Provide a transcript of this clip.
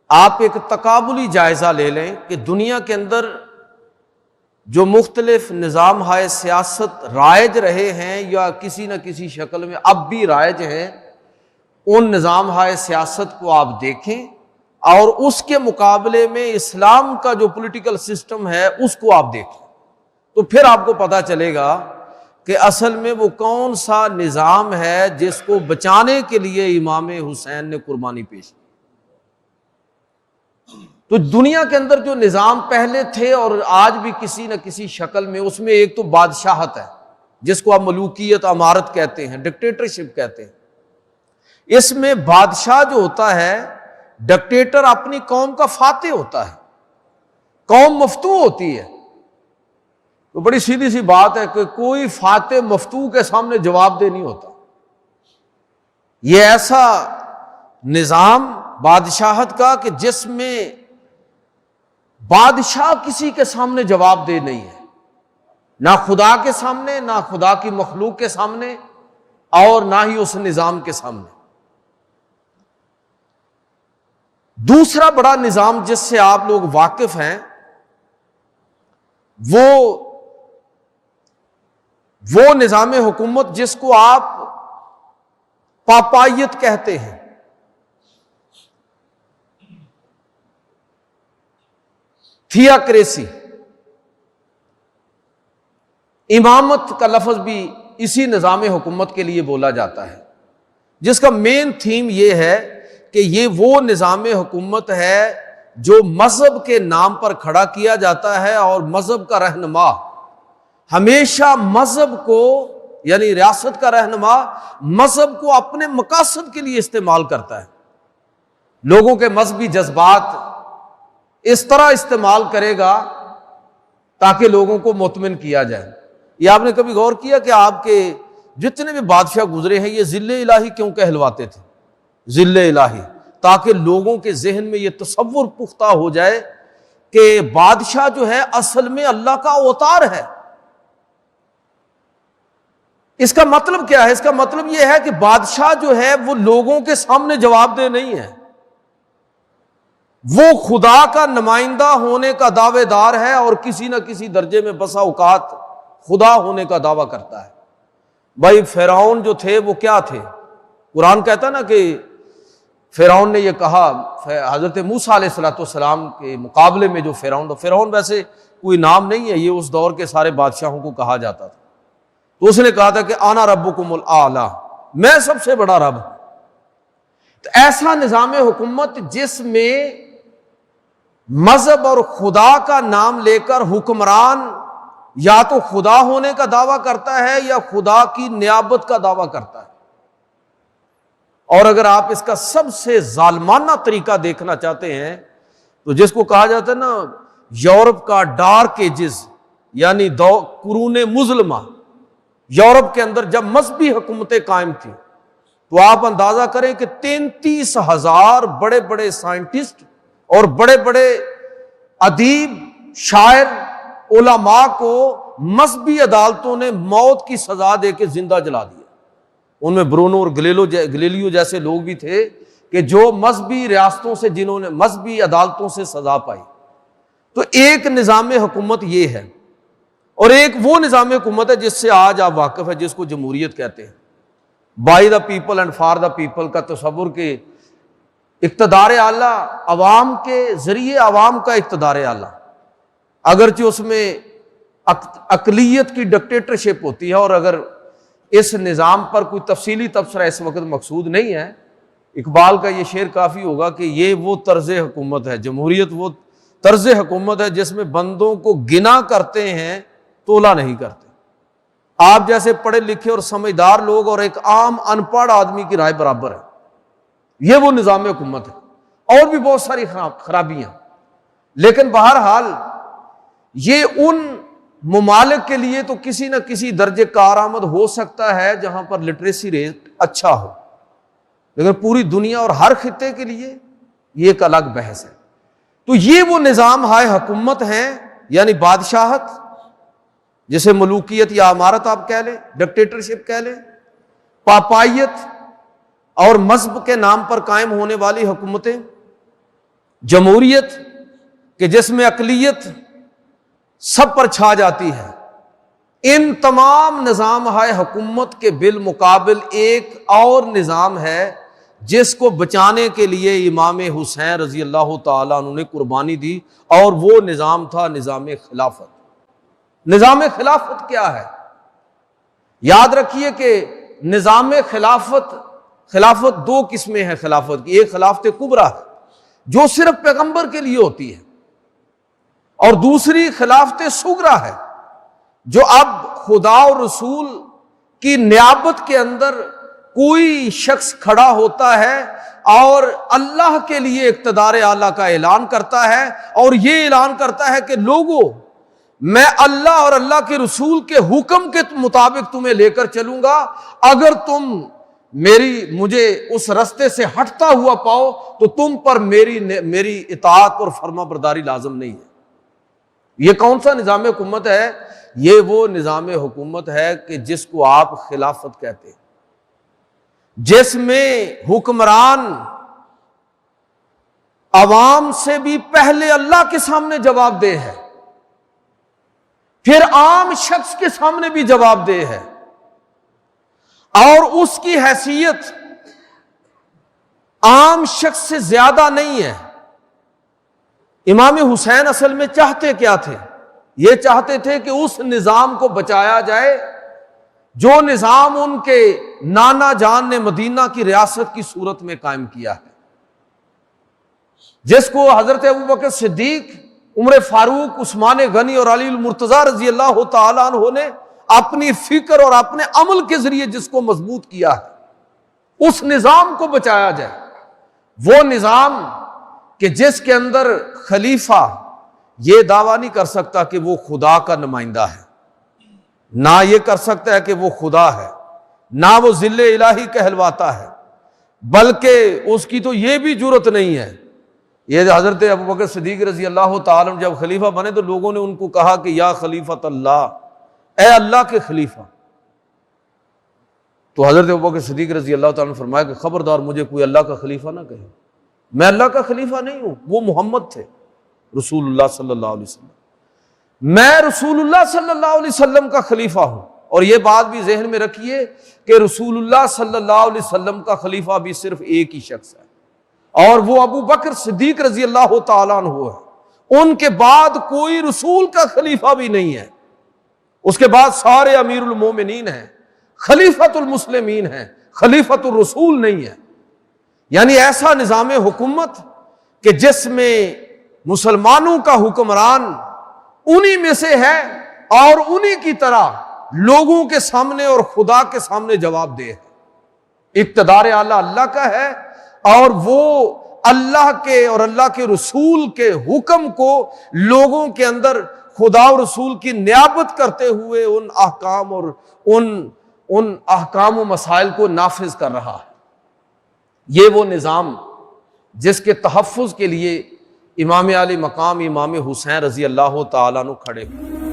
آپ ایک تقابلی جائزہ لے لیں کہ دنیا کے اندر جو مختلف نظام ہائے سیاست رائج رہے ہیں یا کسی نہ کسی شکل میں اب بھی رائج ہیں، ان نظام ہائے سیاست کو آپ دیکھیں اور اس کے مقابلے میں اسلام کا جو پولیٹیکل سسٹم ہے اس کو آپ دیکھیں، تو پھر آپ کو پتہ چلے گا کہ اصل میں وہ کون سا نظام ہے جس کو بچانے کے لیے امام حسین نے قربانی پیش کی۔ تو دنیا کے اندر جو نظام پہلے تھے اور آج بھی کسی نہ کسی شکل میں، اس میں ایک تو بادشاہت ہے جس کو آپ ملوکیت امارت کہتے ہیں، ڈکٹیٹرشپ کہتے ہیں۔ اس میں بادشاہ جو ہوتا ہے، ڈکٹیٹر اپنی قوم کا فاتح ہوتا ہے، قوم مفتو ہوتی ہے۔ تو بڑی سیدھی سی بات ہے کہ کوئی فاتح مفتو کے سامنے جواب دہ نہیں ہوتا۔ یہ ایسا نظام بادشاہت کا کہ جس میں بادشاہ کسی کے سامنے جواب دہ نہیں ہے، نہ خدا کے سامنے، نہ خدا کی مخلوق کے سامنے، اور نہ ہی اس نظام کے سامنے۔ دوسرا بڑا نظام جس سے آپ لوگ واقف ہیں وہ نظام حکومت جس کو آپ پاپائیت کہتے ہیں۔ تھیاکریسی، امامت کا لفظ بھی اسی نظام حکومت کے لیے بولا جاتا ہے، جس کا مین تھیم یہ ہے کہ یہ وہ نظام حکومت ہے جو مذہب کے نام پر کھڑا کیا جاتا ہے، اور مذہب کا رہنما ہمیشہ مذہب کو، یعنی ریاست کا رہنما مذہب کو اپنے مقاصد کے لیے استعمال کرتا ہے۔ لوگوں کے مذہبی جذبات اس طرح استعمال کرے گا تاکہ لوگوں کو مطمئن کیا جائے۔ یہ آپ نے کبھی غور کیا کہ آپ کے جتنے بھی بادشاہ گزرے ہیں یہ ذل الہی کیوں کہلواتے تھے؟ ذل الہی، تاکہ لوگوں کے ذہن میں یہ تصور پختہ ہو جائے کہ بادشاہ جو ہے اصل میں اللہ کا اوتار ہے۔ اس کا مطلب کیا ہے؟ اس کا مطلب یہ ہے کہ بادشاہ جو ہے وہ لوگوں کے سامنے جواب دہ نہیں ہے، وہ خدا کا نمائندہ ہونے کا دعوے دار ہے، اور کسی نہ کسی درجے میں بسا اوقات خدا ہونے کا دعویٰ کرتا ہے۔ بھائی فرعون جو تھے وہ کیا تھے؟ قرآن کہتا ہے نا کہ فرعون نے یہ کہا، حضرت موسیٰ علیہ السلام کے مقابلے میں جو فرعون ویسے کوئی نام نہیں ہے، یہ اس دور کے سارے بادشاہوں کو کہا جاتا تھا، تو اس نے کہا تھا کہ انا ربکم الاعلی، میں سب سے بڑا رب ہوں۔ تو ایسا نظام حکومت جس میں مذہب اور خدا کا نام لے کر حکمران یا تو خدا ہونے کا دعویٰ کرتا ہے یا خدا کی نیابت کا دعویٰ کرتا ہے۔ اور اگر آپ اس کا سب سے ظالمانہ طریقہ دیکھنا چاہتے ہیں تو جس کو کہا جاتا ہے نا یورپ کا ڈارک ایجز، یعنی قرون مظلمہ، یورپ کے اندر جب مذہبی حکومتیں قائم تھیں تو آپ اندازہ کریں کہ 33,000 بڑے بڑے سائنٹسٹ اور بڑے بڑے ادیب، شاعر، علماء کو مذہبی عدالتوں نے موت کی سزا دے کے زندہ جلا دیا۔ ان میں برونو اور گلیلیو جیسے لوگ بھی تھے کہ جو مذہبی ریاستوں سے، جنہوں نے مذہبی عدالتوں سے سزا پائی۔ تو ایک نظام حکومت یہ ہے، اور ایک وہ نظام حکومت ہے جس سے آج آپ واقف ہے، جس کو جمہوریت کہتے ہیں۔ By the people and for the people کا تصور کہ اقتدار اعلیٰ عوام کے ذریعے عوام کا اقتدار اعلیٰ، اگرچہ اس میں اقلیت کی ڈکٹیٹرشپ ہوتی ہے، اور اگر اس نظام پر کوئی تفصیلی تبصرہ اس وقت مقصود نہیں ہے، اقبال کا یہ شعر کافی ہوگا کہ یہ وہ طرز حکومت ہے، جمہوریت وہ طرز حکومت ہے جس میں بندوں کو گنا کرتے ہیں، تولا نہیں کرتے۔ آپ جیسے پڑھے لکھے اور سمجھدار لوگ اور ایک عام ان پڑھ آدمی کی رائے برابر ہے، یہ وہ نظام حکومت ہے، اور بھی بہت ساری خرابیاں، لیکن بہرحال یہ ان ممالک کے لیے تو کسی نہ کسی درجے کارآمد ہو سکتا ہے جہاں پر لٹریسی ریٹ اچھا ہو، لیکن پوری دنیا اور ہر خطے کے لیے یہ ایک الگ بحث ہے۔ تو یہ وہ نظام ہائے حکومت ہیں، یعنی بادشاہت، جسے ملوکیت یا امارت آپ کہہ لیں، ڈکٹیٹرشپ کہہ لیں، پاپائیت اور مذہب کے نام پر قائم ہونے والی حکومتیں، جمہوریت کہ جس میں اقلیت سب پر چھا جاتی ہے، ان تمام نظام ہائے حکومت کے بالمقابل ایک اور نظام ہے جس کو بچانے کے لیے امام حسین رضی اللہ تعالیٰ عنہ نے قربانی دی، اور وہ نظام تھا نظام خلافت۔ نظام خلافت کیا ہے؟ یاد رکھیے کہ نظام خلافت دو قسمیں ہیں خلافت کی۔ ایک خلافت کبریٰ ہے جو صرف پیغمبر کے لیے ہوتی ہے، اور دوسری خلافت صغریٰ ہے جو اب خدا اور رسول کی نیابت کے اندر کوئی شخص کھڑا ہوتا ہے اور اللہ کے لیے اقتدار اعلیٰ کا اعلان کرتا ہے، اور یہ اعلان کرتا ہے کہ لوگوں، میں اللہ اور اللہ کے رسول کے حکم کے مطابق تمہیں لے کر چلوں گا، اگر تم مجھے اس رستے سے ہٹتا ہوا پاؤ تو تم پر میری اطاعت اور فرما برداری لازم نہیں ہے۔ یہ کون سا نظام حکومت ہے؟ یہ وہ نظام حکومت ہے کہ جس کو آپ خلافت کہتے ہیں، جس میں حکمران عوام سے بھی پہلے اللہ کے سامنے جواب دہ ہے، پھر عام شخص کے سامنے بھی جواب دہ ہے، اور اس کی حیثیت عام شخص سے زیادہ نہیں ہے۔ امام حسین اصل میں چاہتے کیا تھے؟ یہ چاہتے تھے کہ اس نظام کو بچایا جائے جو نظام ان کے نانا جان نے مدینہ کی ریاست کی صورت میں قائم کیا ہے، جس کو حضرت ابوبکر صدیق، عمر فاروق، عثمان غنی اور علی المرتضیٰ رضی اللہ تعالیٰ عنہ نے اپنی فکر اور اپنے عمل کے ذریعے جس کو مضبوط کیا ہے، اس نظام کو بچایا جائے۔ وہ نظام کہ جس کے اندر خلیفہ یہ دعویٰ نہیں کر سکتا کہ وہ خدا کا نمائندہ ہے، نہ یہ کر سکتا ہے کہ وہ خدا ہے، نہ وہ ذل الہی کہلواتا ہے، بلکہ اس کی تو یہ بھی جرت نہیں ہے۔ یہ حضرت ابوبکر صدیق رضی اللہ تعالیٰ عنہ جب خلیفہ بنے تو لوگوں نے ان کو کہا کہ یا خلیفۃ اللہ، اے اللہ کے خلیفہ۔ تو حضرت ابوبکر صدیق رضی اللہ تعالیٰ عنہ فرمایا کہ خبردار مجھے کوئی اللہ کا خلیفہ نہ کہے، میں اللہ کا خلیفہ نہیں ہوں، وہ محمد تھے رسول اللہ صلی اللہ علیہ وسلم، میں رسول اللہ صلی اللہ علیہ وسلم کا خلیفہ ہوں۔ اور یہ بات بھی ذہن میں رکھیے کہ رسول اللہ صلی اللہ علیہ وسلم کا خلیفہ بھی صرف ایک ہی شخص ہے، اور وہ ابو بکر صدیق رضی اللہ تعالیٰ عنہ ہے۔ ان کے بعد کوئی رسول کا خلیفہ بھی نہیں ہے، اس کے بعد سارے امیر المومنین ہیں، خلیفۃ المسلمین ہیں، خلیفۃ الرسول نہیں ہے۔ یعنی ایسا نظام حکومت کہ جس میں مسلمانوں کا حکمران انہی میں سے ہے اور انہی کی طرح لوگوں کے سامنے اور خدا کے سامنے جواب دہ ہے۔ اقتدار اعلیٰ اللہ کا ہے، اور وہ اللہ کے اور اللہ کے رسول کے حکم کو لوگوں کے اندر خدا اور رسول کی نیابت کرتے ہوئے ان احکام اور ان احکام و مسائل کو نافذ کر رہا ہے۔ یہ وہ نظام جس کے تحفظ کے لیے امام علی مقام امام حسین رضی اللہ تعالیٰ عنہ کھڑے ہوئے۔